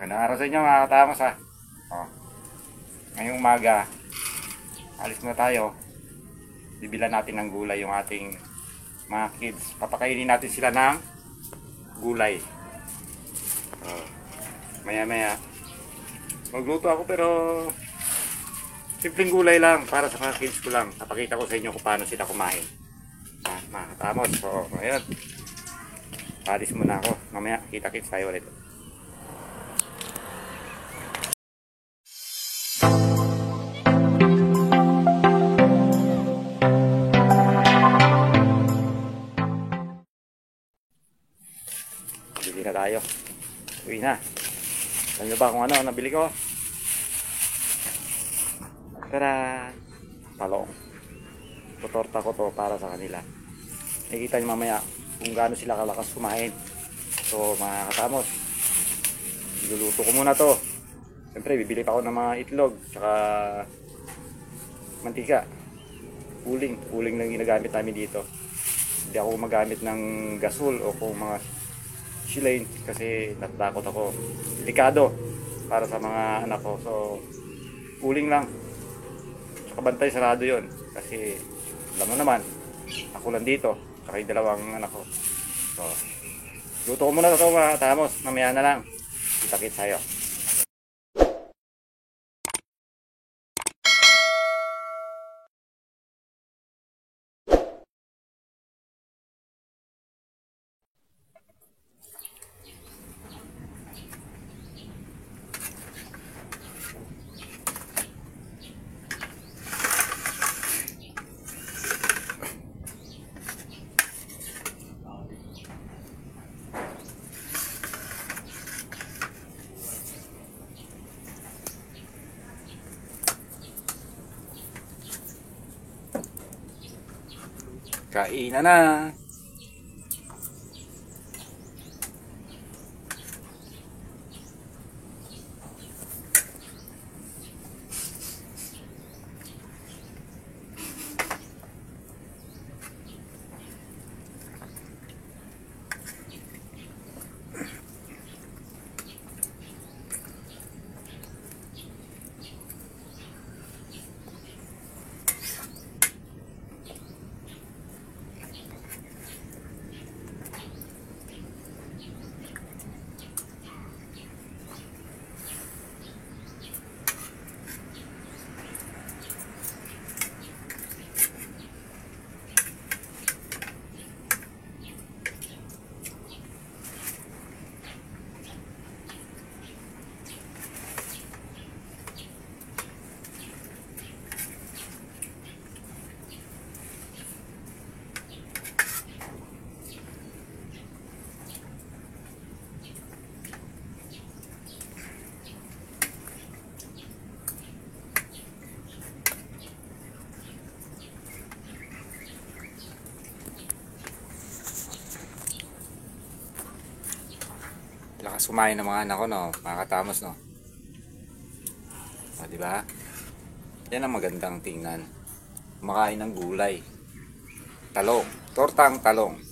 Magandang araw sa inyo mga katamos ha. Ngayong umaga, alis na tayo. Bibilan natin ng gulay yung ating mga kids. Papakainin natin sila ng gulay. Maya maya magluto ako pero simpleng gulay lang para sa mga kids ko lang. Papakita ko sa inyo kung paano sila kumain. Mga katamos. So ngayon, alis muna ako. Mamaya kita-kits tayo ulit. Bili na tayo. Uwi na. Alam nyo ba kung ano nabili ko? Tara! Talong. Tutorta ko to para sa kanila. Nakikita nyo mamaya kung gaano sila kalakas kumain. So mga katamos, iluluto ko muna to. Siyempre bibili pa ako ng mga itlog tsaka mantika. Uling lang ginagamit namin dito. Hindi ako magamit ng gasol o kung mga silane kasi natatakot ako. Delikado para sa mga anak ko. So uling lang. Tsaka bantay sarado yon kasi alam mo naman ako lang dito tsaka yung dalawang anak ko. So luto ko muna ito mga katamos. Mamaya na lang kita-kits tayo. Kainan na. Lakas kumain ng mga anak ko, no? Mga katamos, no? O, diba? Yan ang magandang tingnan. Kumakain ng gulay. Talong. Tortang talong.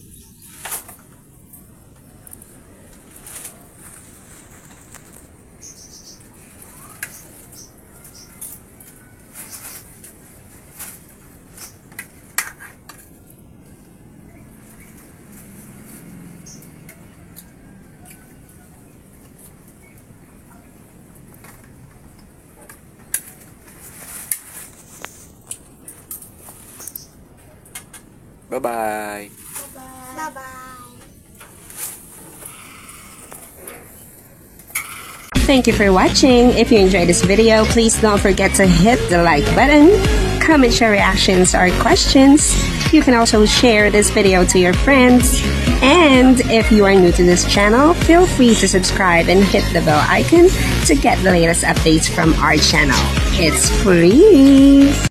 Bye-bye. Bye-bye. Thank you for watching. If you enjoyed this video, please don't forget to hit the like button, comment your reactions or questions. You can also share this video to your friends. And if you are new to this channel, feel free to subscribe and hit the bell icon to get the latest updates from our channel. It's free.